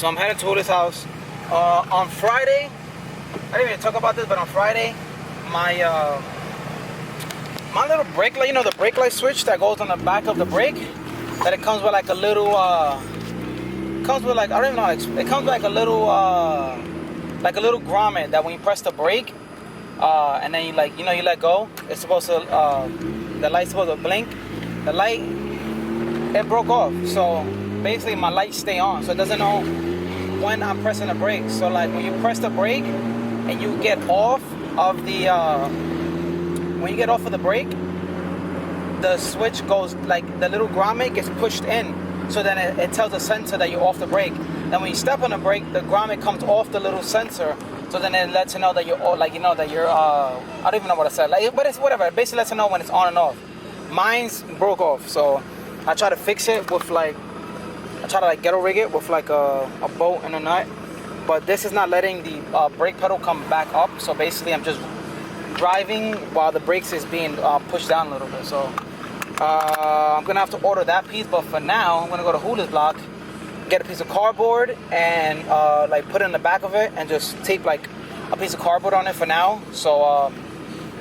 So I'm heading to Julio's house. On Friday, I didn't even talk about this, but on Friday, my my little brake light, you know, the brake light switch that goes on the back of the brake, that it comes with like a little, comes with like, I don't even know, it comes with like a little grommet that when you press the brake, and then you like, you know, you let go, it's supposed to, the light's supposed to blink. The light, it broke off. So basically my lights stay on, so it doesn't know when I'm pressing the brake. So like when you press the brake and you get off of the, when you get off of the brake, the switch goes, like the little grommet gets pushed in. So then it tells the sensor that you're off the brake. Then when you step on the brake, the grommet comes off the little sensor. So then it lets you know that you're, like, you know, that you're, I don't even know what I said. Like, but it's whatever. It basically lets you know when it's on and off. Mine's broke off. So I try to fix it with like, I try to like ghetto rig it with like a bolt and a nut. But this is not letting the brake pedal come back up. So basically I'm just driving while the brakes is being pushed down a little bit. So I'm gonna have to order that piece, but for now I'm gonna go to Julio's block, get a piece of cardboard and like put it in the back of it and just tape like a piece of cardboard on it for now. So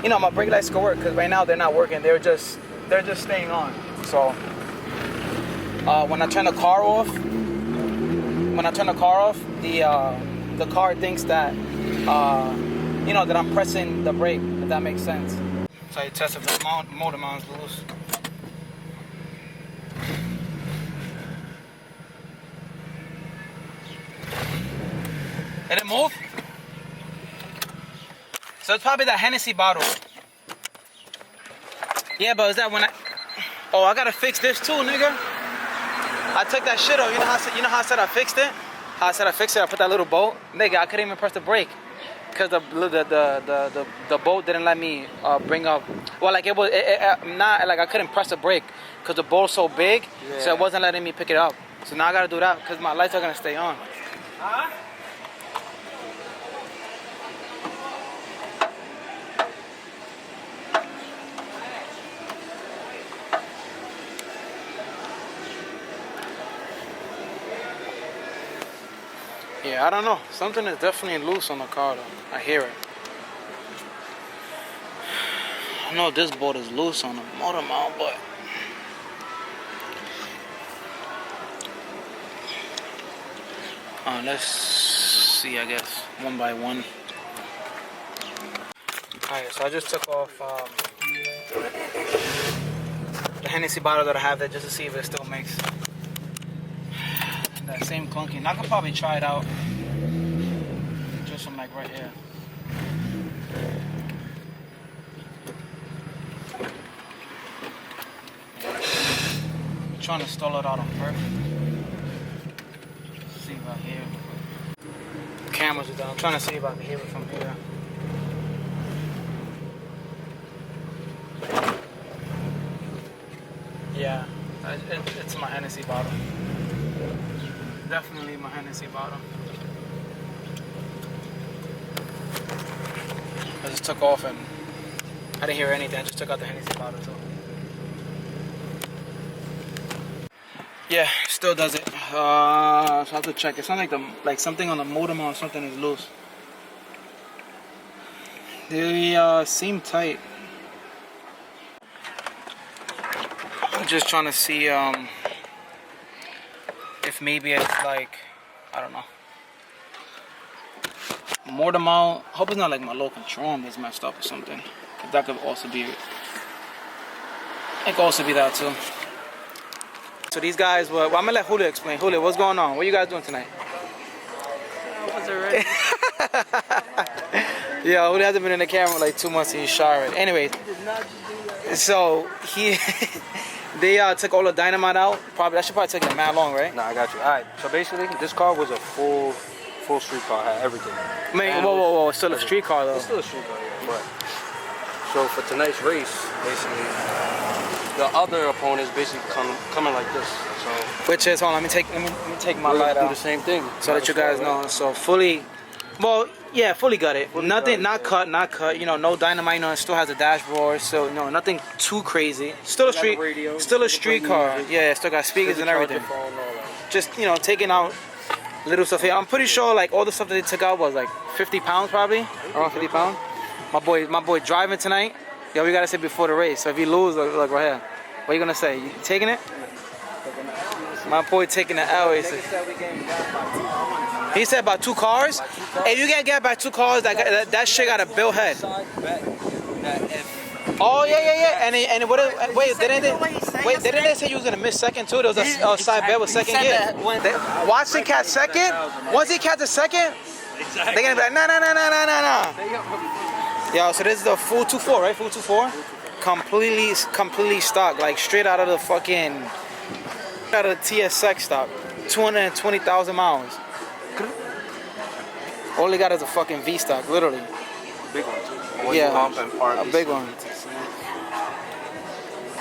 you know, my brake lights can work, because right now they're not working. They're just staying on. So when I turn the car off, the car thinks that you know, that I'm pressing the brake, if that makes sense. So I test if the motor mount's loose. Did it move? So it's probably that Hennessy bottle. Yeah, but is that when oh, I gotta fix this too, nigga. I took that shit off. You know how I said I fixed it? How I said I fixed it? I put that little bolt. Nigga, I couldn't even press the brake, because the bolt didn't let me bring up. Well, like it was not like I couldn't press the brake because the bolt's so big, yeah. So it wasn't letting me pick it up. So now I gotta do that because my lights are gonna stay on. Huh? Yeah, I don't know. Something is definitely loose on the car though. I hear it. I know this bolt is loose on the motor mount, but let's see, I guess, one by one. Alright, so I just took off the Hennessy bottle that I have there just to see if it still makes that same clunky. And I could probably try it out just from like right here. I'm trying to stall it out on purpose. Let's see if I hear it. The cameras are down. I'm trying to see if I can hear it from here. Yeah, it's my Hennessy bottle. Definitely my Hennessy bottle. I just took off and I didn't hear anything. I just took out the Hennessy bottle too. Yeah, still does it. So I have to check. It sounds like something on the motor mount or something is loose. They seem tight. I'm just trying to see if maybe it's like, I don't know, motor mount. Hope it's not like my low control arm is messed up or something. That could also be it. It could also be that too. So these guys, well, I'm gonna let Julio explain. Julio, what's going on? What are you guys doing tonight? I wasn't ready. Yeah, Julio hasn't been in the camera like 2 months. He's shy already. Anyways, so they took all the dynamite out. Probably that should probably take them mad long, right? Nah, I got you. All right. So basically, this car was a full street car. Had everything. I mean, whoa! It's still a street car though. It's still a street car, yeah. But so for tonight's race, basically, the other opponents basically coming like this. So which is, hold on, let me take my light out. Do the same thing. So that you guys know. So fully, well, yeah, fully gutted. Nothing, not cut. You know, no dynamite. No, it still has a dashboard. So you know, nothing too crazy. Still a street, still a street car. Yeah, still got speakers and everything. Just, you know, taking out little stuff here. I'm pretty sure like all the stuff that they took out was like 50 pounds probably, around 50 pounds. My boy driving tonight. Yo, we gotta say before the race. So if you lose, look right here. What you gonna say? You taking it? My boy taking the L. He said about 2 cars. If you can't get by 2 cars, that shit got a bill head. Oh yeah. And what? Wait, didn't they say you was gonna miss second too? There was a side bet with second gear. Watch him catch second. Once he catches second, they're gonna be like, no. Yo, so this is the full 2.4, right? Full 2.4, completely stock, like straight out of the fucking, out of the TSX stock, 220,000 miles. All they got is a fucking V stock, literally. Big one too. Yeah, a big one.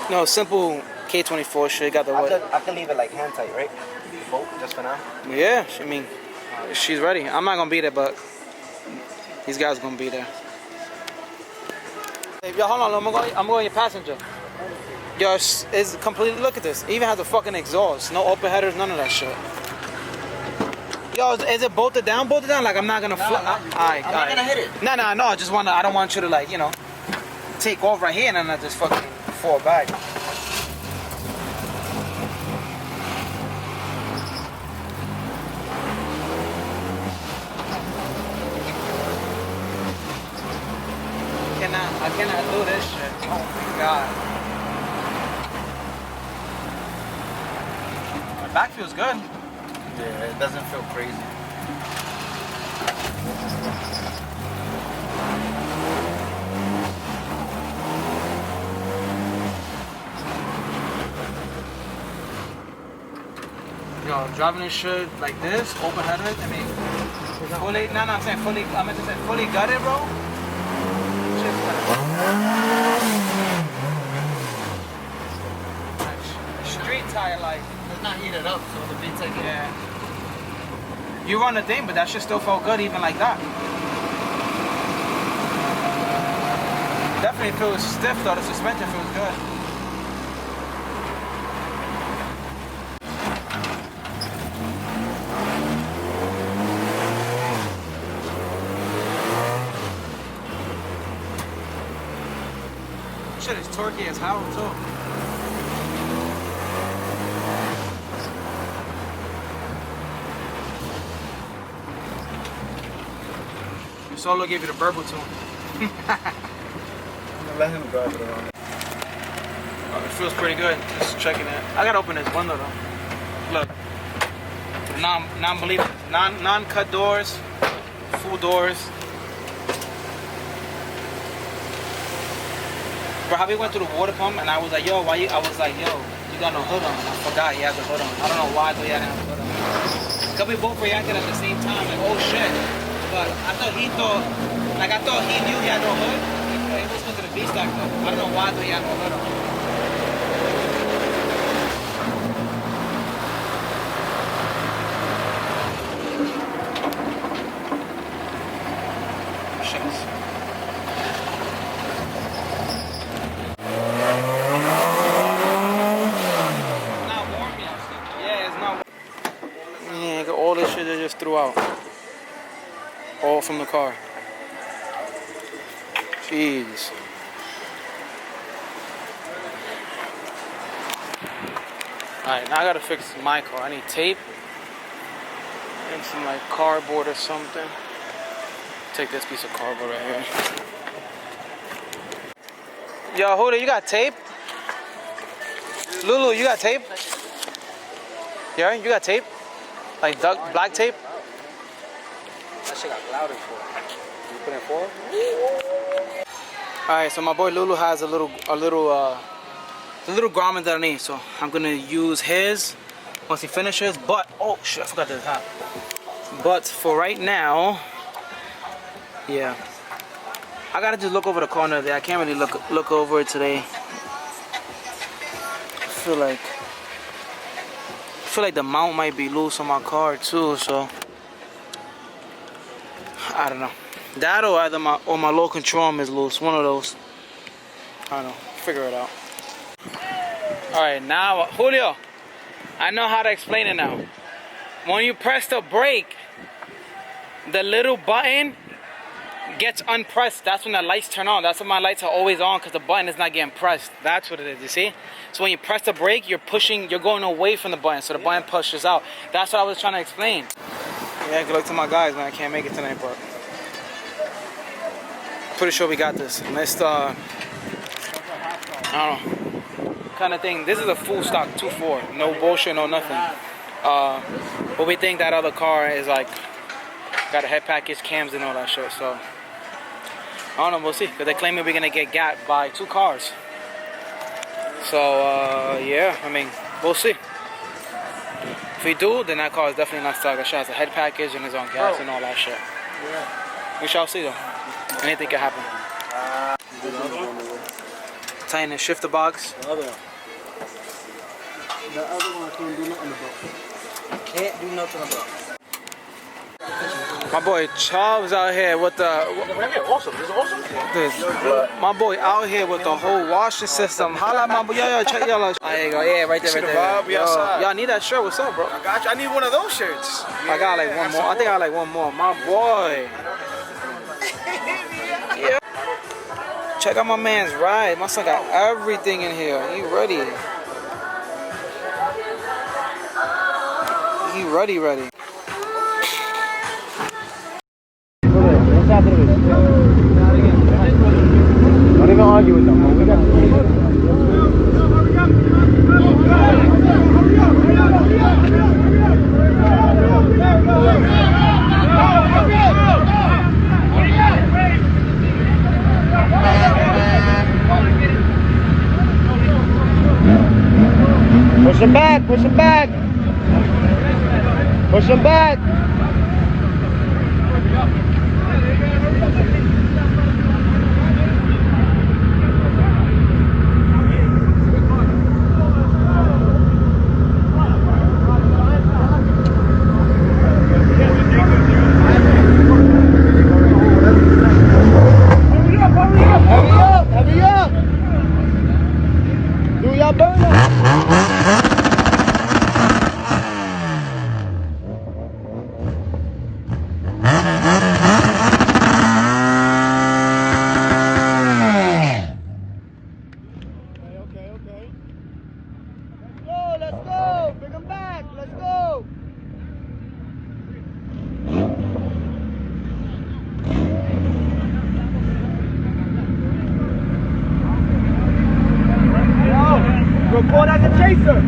No, simple K24 shit. Got the what? I can leave it like hand tight, right? Bolt, just for now. Yeah, I mean, she's ready. I'm not gonna be there, but these guys gonna be there. Hey, yo, hold on, I'm going your passenger. Yo, it's completely. Look at this. It even has a fucking exhaust. No open headers, none of that shit. Yo, is it bolted down? Bolted down? Like I'm not gonna fly. I'm not gonna hit it. No. I just wanna. I don't want you to like, you know, take off right here and then I just fucking fall back. I cannot do this shit. Oh my god. My back feels good. Yeah, it doesn't feel crazy. Yo, driving this shit like this, open headed, I mean, fully, no, I'm saying fully, I meant to say fully gutted, bro. Street tire life. It's not heated up, so the beats like yeah. You run the thing, but that shit still felt good even like that. Definitely feels stiff though, the suspension feels good. Shit is torquey as hell too. Solo gave you the burble too. Let him drive it around. It feels pretty good. Just checking it. I gotta open this window though. Look. Non-believable. Non-cut doors. Full doors. Bro, how we went to the water pump and I was like, yo, why you? I was like, yo, you got no hood on. I forgot he has a hood on. I don't know why, but he had a hood on. Cause we both reacted at the same time, like, oh shit. But I thought he knew he had no hood. He was going to the V-stack though. I don't know why, but he had no hood on. All this shit they just threw out. All from the car. Jeez. Alright, now I gotta fix my car. I need tape. And some like cardboard or something. Take this piece of cardboard right here. Yo, Huda, you got tape? Lulu, you got tape? Yeah, you got tape? Like black tape? That shit got clouded for. You put in 4? Alright, so my boy Lulu has a little grommet that I need, so I'm gonna use his once he finishes. But oh shit, I forgot the top. But for right now, yeah, I gotta just look over the corner there. I can't really look over it today. I feel like the mount might be loose on my car too, so I don't know. That or either my low control arm is loose. One of those. I don't know. Figure it out. All right, now Julio, I know how to explain it now. when you press the brake, the little button gets unpressed. That's when the lights turn on. That's when my lights are always on, because the button is not getting pressed. That's what it is, you see? So when you press the brake, you're going away from the button, so the button pushes out. That's what I was trying to explain. Yeah, good luck to my guys, man. I can't make it tonight, but pretty sure we got this. Next, I don't know, kind of thing. This is a full stock 2.4, no bullshit, no nothing. But we think that other car is like got a head package, cams, and all that shit. So I don't know, we'll see. Because they're claiming we're gonna get gapped by 2 cars. So yeah, I mean, we'll see. If we do, then that car is definitely not stuck. That shit has a head package and is on gas and all that shit. Yeah. We shall see though. Anything can happen. Tighten and shift the box. The other one. The other one can't do nothing about. Can't do nothing about. My boy Chubbs out here with the. Awesome. This is awesome. My boy out here with the whole washing system. Holla, my boy. Yo, check y'all out. There you go. Yeah, right there, right there. Y'all need that shirt. What's up, bro? I got you. I need one of those shirts. I got like one more. I think I got like one more. My boy. Yeah. Check out my man's ride. My son got everything in here. He ready. He ready. Don't even argue with them, man. We got push him back. Hurry up. Do your burner. Let's go. Bring him back. Let's go. Report as a chaser.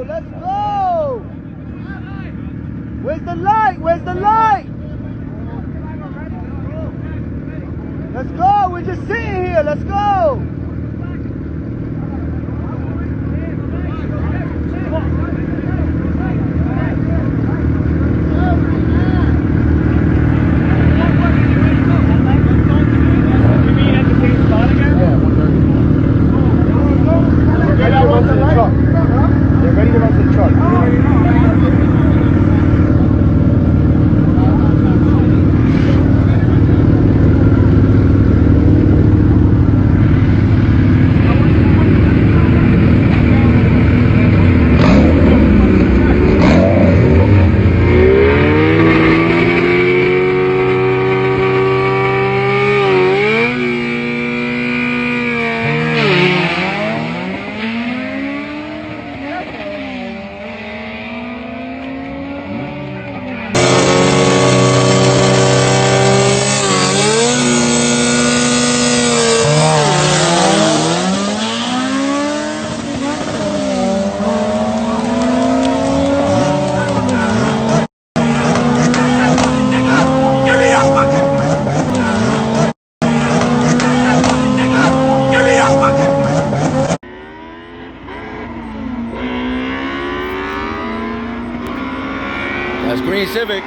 Let's go. Where's the light? Let's go. We're just sitting here. Let's go. They're ready to run to the truck. That's Green Civic.